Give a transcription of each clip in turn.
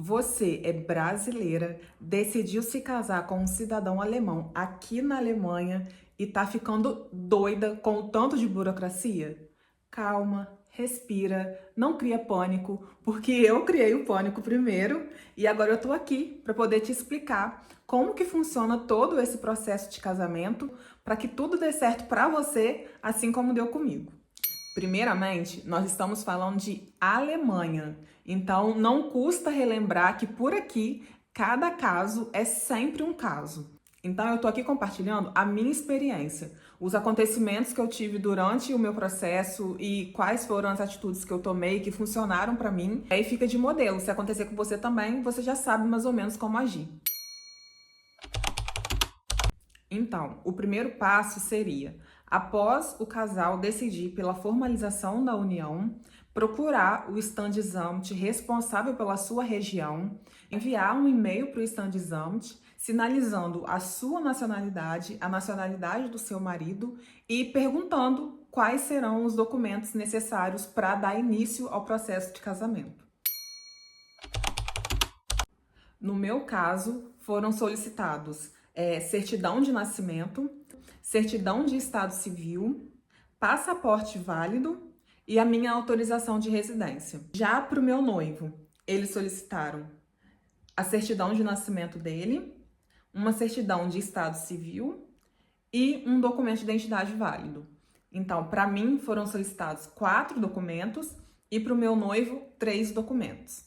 Você é brasileira, decidiu se casar com um cidadão alemão aqui na Alemanha e tá ficando doida com o tanto de burocracia? Calma, respira, não cria pânico, porque eu criei o pânico primeiro e agora eu tô aqui para poder te explicar como que funciona todo esse processo de casamento para que tudo dê certo para você, assim como deu comigo. Primeiramente, nós estamos falando de Alemanha, então não custa relembrar que por aqui cada caso é sempre um caso. Então eu tô aqui compartilhando a minha experiência, os acontecimentos que eu tive durante o meu processo e quais foram as atitudes que eu tomei que funcionaram para mim. Aí fica de modelo. Se acontecer com você também, você já sabe mais ou menos como agir. Então, o primeiro passo seria, após o casal decidir pela formalização da união, procurar o Standesamt responsável pela sua região, enviar um e-mail para o Standesamt sinalizando a sua nacionalidade, a nacionalidade do seu marido e perguntando quais serão os documentos necessários para dar início ao processo de casamento. No meu caso, foram solicitados certidão de nascimento, certidão de estado civil, passaporte válido e a minha autorização de residência. Já para o meu noivo, eles solicitaram a certidão de nascimento dele, uma certidão de estado civil e um documento de identidade válido. Então, para mim, foram solicitados 4 documentos e para o meu noivo, 3 documentos.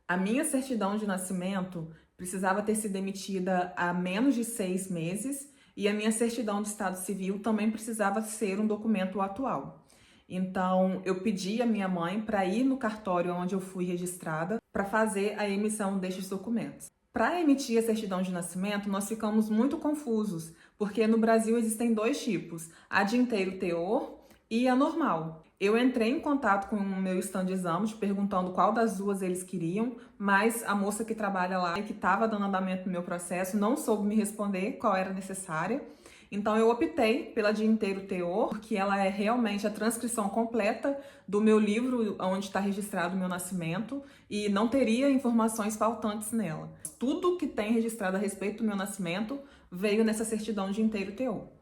A minha certidão de nascimento precisava ter sido emitida há menos de 6 meses e a minha certidão de estado civil também precisava ser um documento atual. Então, eu pedi à minha mãe para ir no cartório onde eu fui registrada para fazer a emissão destes documentos. Para emitir a certidão de nascimento, nós ficamos muito confusos, porque no Brasil existem 2 tipos, a de inteiro teor e a normal. Eu entrei em contato com o meu Standesamt perguntando qual das duas eles queriam, mas a moça que trabalha lá e que estava dando andamento no meu processo não soube me responder qual era necessária. Então eu optei pela de inteiro teor, porque ela é realmente a transcrição completa do meu livro onde está registrado o meu nascimento e não teria informações faltantes nela. Tudo que tem registrado a respeito do meu nascimento veio nessa certidão de inteiro teor.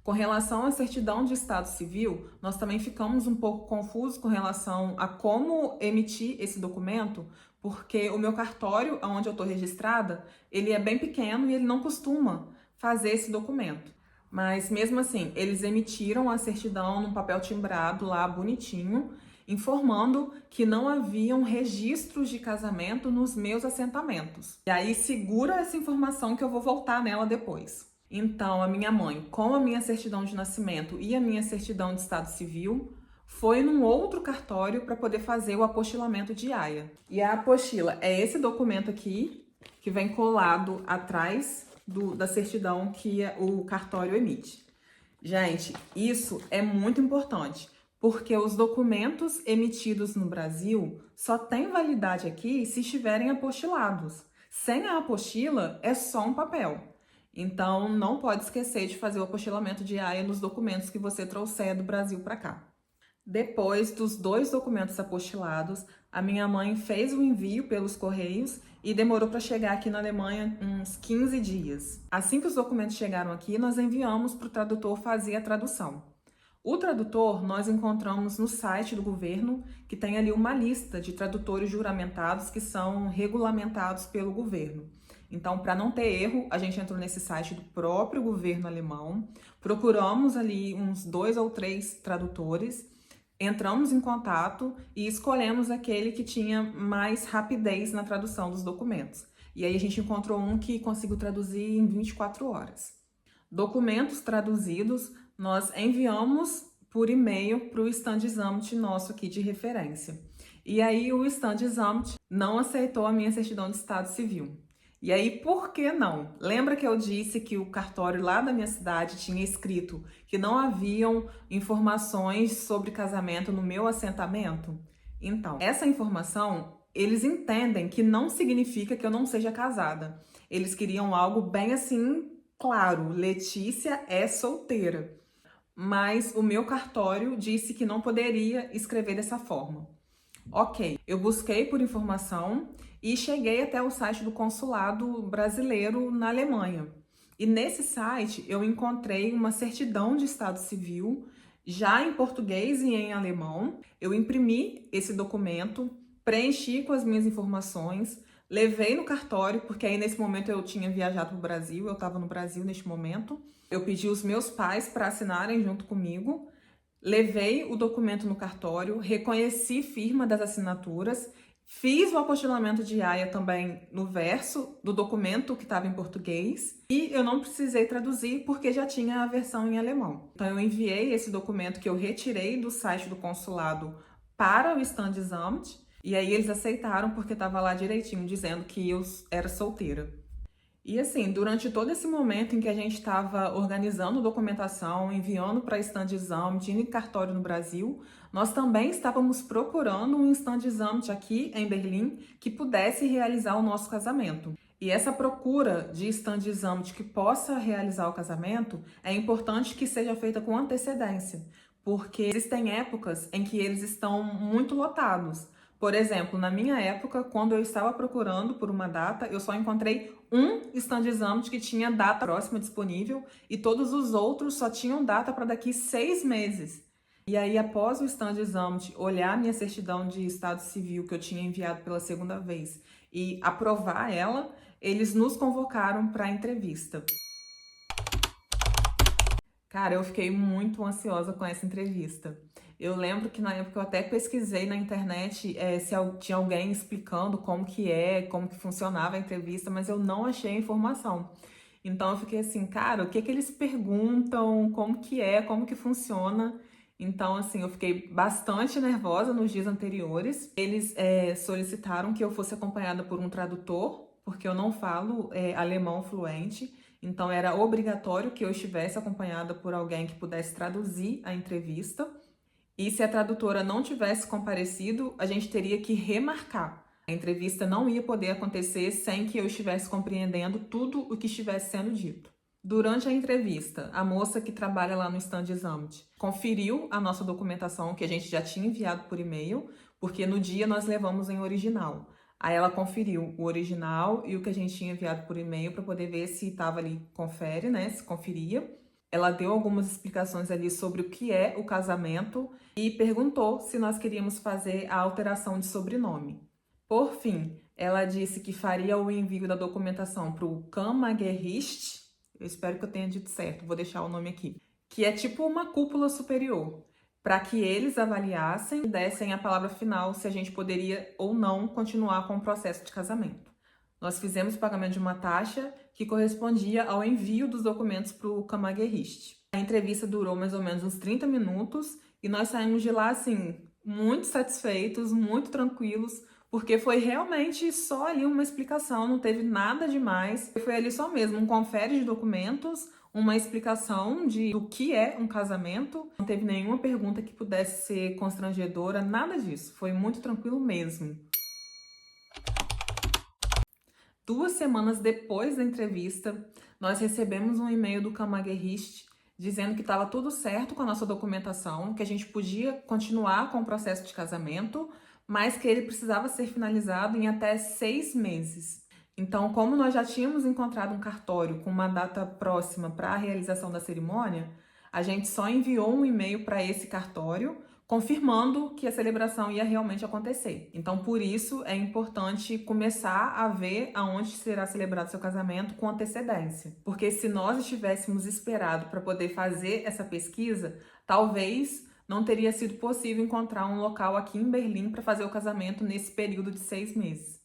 Com relação à certidão de estado civil, nós também ficamos um pouco confusos com relação a como emitir esse documento, porque o meu cartório, onde eu estou registrada, ele é bem pequeno e ele não costuma fazer esse documento. Mas mesmo assim, eles emitiram a certidão num papel timbrado lá, bonitinho, informando que não haviam registros de casamento nos meus assentamentos. E aí segura essa informação que eu vou voltar nela depois. Então, a minha mãe, com a minha certidão de nascimento e a minha certidão de estado civil, foi num outro cartório para poder fazer o apostilamento de AIA. E a apostila é esse documento aqui, que vem colado atrás da certidão que o cartório emite. Gente, isso é muito importante, porque os documentos emitidos no Brasil só têm validade aqui se estiverem apostilados. Sem a apostila, é só um papel. Então, não pode esquecer de fazer o apostilamento de AIA nos documentos que você trouxer do Brasil para cá. Depois dos 2 documentos apostilados, a minha mãe fez o envio pelos correios e demorou para chegar aqui na Alemanha uns 15 dias. Assim que os documentos chegaram aqui, nós enviamos para o tradutor fazer a tradução. O tradutor nós encontramos no site do governo, que tem ali uma lista de tradutores juramentados que são regulamentados pelo governo. Então, para não ter erro, a gente entrou nesse site do próprio governo alemão, procuramos ali uns 2 ou 3 tradutores, entramos em contato e escolhemos aquele que tinha mais rapidez na tradução dos documentos. E aí a gente encontrou um que conseguiu traduzir em 24 horas. Documentos traduzidos, nós enviamos por e-mail para o Standesamt nosso aqui de referência. E aí o Standesamt não aceitou a minha certidão de estado civil. E aí, por que não? Lembra que eu disse que o cartório lá da minha cidade tinha escrito que não haviam informações sobre casamento no meu assentamento? Então, essa informação, eles entendem que não significa que eu não seja casada. Eles queriam algo bem assim, claro, Letícia é solteira. Mas o meu cartório disse que não poderia escrever dessa forma. Ok, eu busquei por informação e cheguei até o site do consulado brasileiro na Alemanha. E nesse site eu encontrei uma certidão de estado civil, já em português e em alemão. Eu imprimi esse documento, preenchi com as minhas informações, levei no cartório, porque aí nesse momento eu tinha viajado para o Brasil, eu estava no Brasil neste momento. Eu pedi os meus pais para assinarem junto comigo. Levei o documento no cartório, reconheci firma das assinaturas, fiz o apostilamento de AIA também no verso do documento que estava em português e eu não precisei traduzir porque já tinha a versão em alemão. Então eu enviei esse documento que eu retirei do site do consulado para o Standesamt e aí eles aceitaram porque estava lá direitinho dizendo que eu era solteira. E assim, durante todo esse momento em que a gente estava organizando documentação, enviando para Standesamt, indo em cartório no Brasil, nós também estávamos procurando um Standesamt aqui em Berlim que pudesse realizar o nosso casamento. E essa procura de Standesamt que possa realizar o casamento é importante que seja feita com antecedência, porque existem épocas em que eles estão muito lotados. Por exemplo, na minha época, quando eu estava procurando por uma data, eu só encontrei um Standesamt que tinha data próxima disponível e todos os outros só tinham data para daqui 6 meses. E aí, após o Standesamt olhar minha certidão de estado civil que eu tinha enviado pela segunda vez e aprovar ela, eles nos convocaram para a entrevista. Cara, eu fiquei muito ansiosa com essa entrevista. Eu lembro que na época eu até pesquisei na internet se tinha alguém explicando como que funcionava a entrevista, mas eu não achei a informação. Então eu fiquei assim, cara, o que que eles perguntam, como que funciona? Então, assim, eu fiquei bastante nervosa nos dias anteriores. Eles solicitaram que eu fosse acompanhada por um tradutor, porque eu não falo alemão fluente. Então, era obrigatório que eu estivesse acompanhada por alguém que pudesse traduzir a entrevista. E se a tradutora não tivesse comparecido, a gente teria que remarcar. A entrevista não ia poder acontecer sem que eu estivesse compreendendo tudo o que estivesse sendo dito. Durante a entrevista, a moça que trabalha lá no Standesamt conferiu a nossa documentação que a gente já tinha enviado por e-mail, porque no dia nós levamos em original. Aí ela conferiu o original e o que a gente tinha enviado por e-mail para poder ver se estava ali, confere, né? Se conferia. Ela deu algumas explicações ali sobre o que é o casamento e perguntou se nós queríamos fazer a alteração de sobrenome. Por fim, ela disse que faria o envio da documentação para o Kammergericht, eu espero que eu tenha dito certo, vou deixar o nome aqui, que é tipo uma cúpula superior, para que eles avaliassem e dessem a palavra final se a gente poderia ou não continuar com o processo de casamento. Nós fizemos o pagamento de uma taxa que correspondia ao envio dos documentos para o Kammergericht. A entrevista durou mais ou menos uns 30 minutos e nós saímos de lá, assim, muito satisfeitos, muito tranquilos, porque foi realmente só ali uma explicação, não teve nada demais. Foi ali só mesmo um confere de documentos, uma explicação do que é um casamento. Não teve nenhuma pergunta que pudesse ser constrangedora, nada disso. Foi muito tranquilo mesmo. 2 semanas depois da entrevista, nós recebemos um e-mail do Kammergericht dizendo que estava tudo certo com a nossa documentação, que a gente podia continuar com o processo de casamento, mas que ele precisava ser finalizado em até 6 meses. Então, como nós já tínhamos encontrado um cartório com uma data próxima para a realização da cerimônia, a gente só enviou um e-mail para esse cartório confirmando que a celebração ia realmente acontecer. Então, por isso, é importante começar a ver aonde será celebrado seu casamento com antecedência. Porque se nós estivéssemos esperado para poder fazer essa pesquisa, talvez não teria sido possível encontrar um local aqui em Berlim para fazer o casamento nesse período de 6 meses.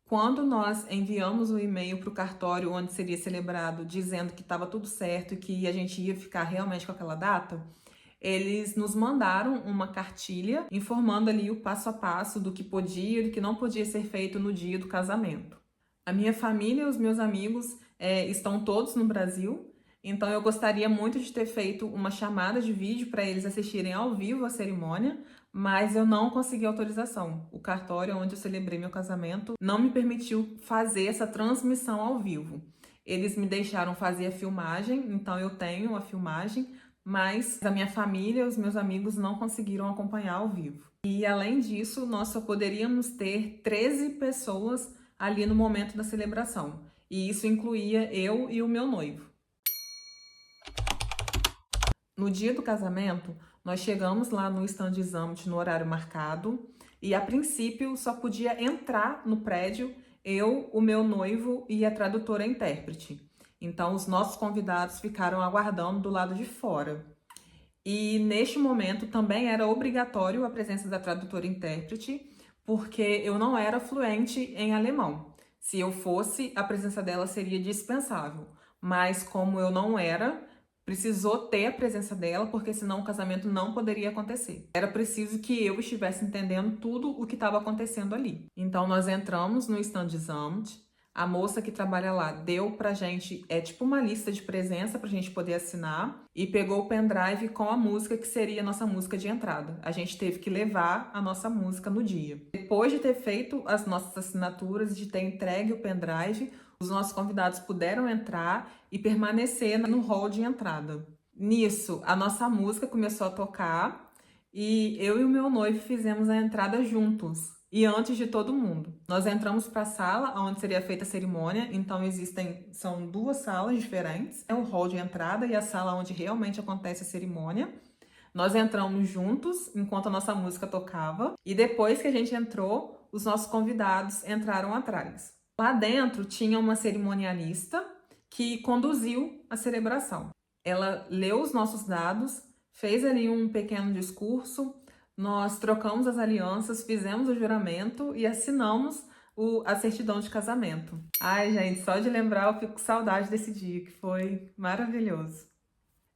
Quando nós enviamos o e-mail para o cartório onde seria celebrado, dizendo que estava tudo certo e que a gente ia ficar realmente com aquela data, eles nos mandaram uma cartilha informando ali o passo a passo do que podia e do que não podia ser feito no dia do casamento. A minha família e os meus amigos estão todos no Brasil, então eu gostaria muito de ter feito uma chamada de vídeo para eles assistirem ao vivo a cerimônia, mas eu não consegui autorização. O cartório onde eu celebrei meu casamento não me permitiu fazer essa transmissão ao vivo. Eles me deixaram fazer a filmagem, então eu tenho a filmagem, mas a minha família e os meus amigos não conseguiram acompanhar ao vivo. E além disso, nós só poderíamos ter 13 pessoas ali no momento da celebração. E isso incluía eu e o meu noivo. No dia do casamento, nós chegamos lá no stand Summit no horário marcado e a princípio só podia entrar no prédio eu, o meu noivo e a tradutora e intérprete. Então os nossos convidados ficaram aguardando do lado de fora. E neste momento também era obrigatório a presença da tradutora e intérprete, porque eu não era fluente em alemão. Se eu fosse, a presença dela seria dispensável. Mas como eu não era, precisou ter a presença dela, porque senão o casamento não poderia acontecer. Era preciso que eu estivesse entendendo tudo o que estava acontecendo ali. Então nós entramos no Standesamt. A moça que trabalha lá deu pra gente, tipo uma lista de presença pra gente poder assinar e pegou o pendrive com a música que seria a nossa música de entrada. A gente teve que levar a nossa música no dia. Depois de ter feito as nossas assinaturas, de ter entregue o pendrive, os nossos convidados puderam entrar e permanecer no hall de entrada. Nisso, a nossa música começou a tocar e eu e o meu noivo fizemos a entrada juntos. E antes de todo mundo. Nós entramos para a sala onde seria feita a cerimônia, então são duas salas diferentes, o hall de entrada e a sala onde realmente acontece a cerimônia. Nós entramos juntos enquanto a nossa música tocava e depois que a gente entrou, os nossos convidados entraram atrás. Lá dentro tinha uma cerimonialista que conduziu a celebração. Ela leu os nossos dados, fez ali um pequeno discurso. Nós trocamos as alianças, fizemos o juramento e assinamos a certidão de casamento. Ai, gente, só de lembrar eu fico com saudade desse dia, que foi maravilhoso.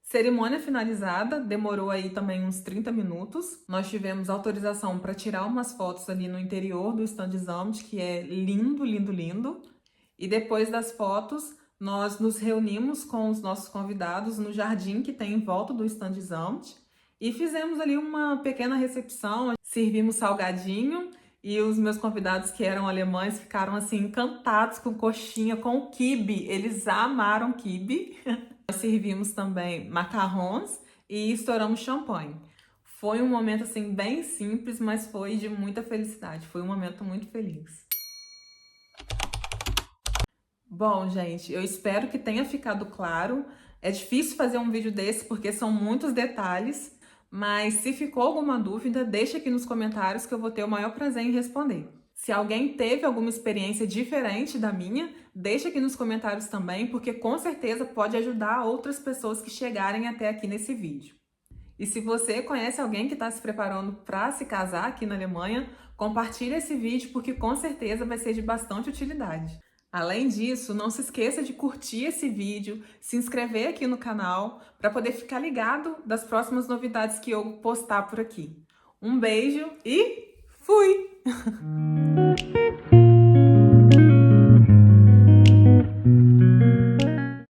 Cerimônia finalizada, demorou aí também uns 30 minutos. Nós tivemos autorização para tirar umas fotos ali no interior do Standesamt, que é lindo, lindo, lindo. E depois das fotos, nós nos reunimos com os nossos convidados no jardim que tem em volta do Standesamt. E fizemos ali uma pequena recepção, servimos salgadinho e os meus convidados que eram alemães ficaram assim encantados com coxinha, com o quibe, eles amaram quibe. Nós servimos também macarrons e estouramos champanhe. Foi um momento assim bem simples, mas foi de muita felicidade, foi um momento muito feliz. Bom, gente, eu espero que tenha ficado claro. É difícil fazer um vídeo desse porque são muitos detalhes. Mas se ficou alguma dúvida, deixa aqui nos comentários que eu vou ter o maior prazer em responder. Se alguém teve alguma experiência diferente da minha, deixa aqui nos comentários também, porque com certeza pode ajudar outras pessoas que chegarem até aqui nesse vídeo. E se você conhece alguém que está se preparando para se casar aqui na Alemanha, compartilha esse vídeo porque com certeza vai ser de bastante utilidade. Além disso, não se esqueça de curtir esse vídeo, se inscrever aqui no canal para poder ficar ligado das próximas novidades que eu postar por aqui. Um beijo e fui!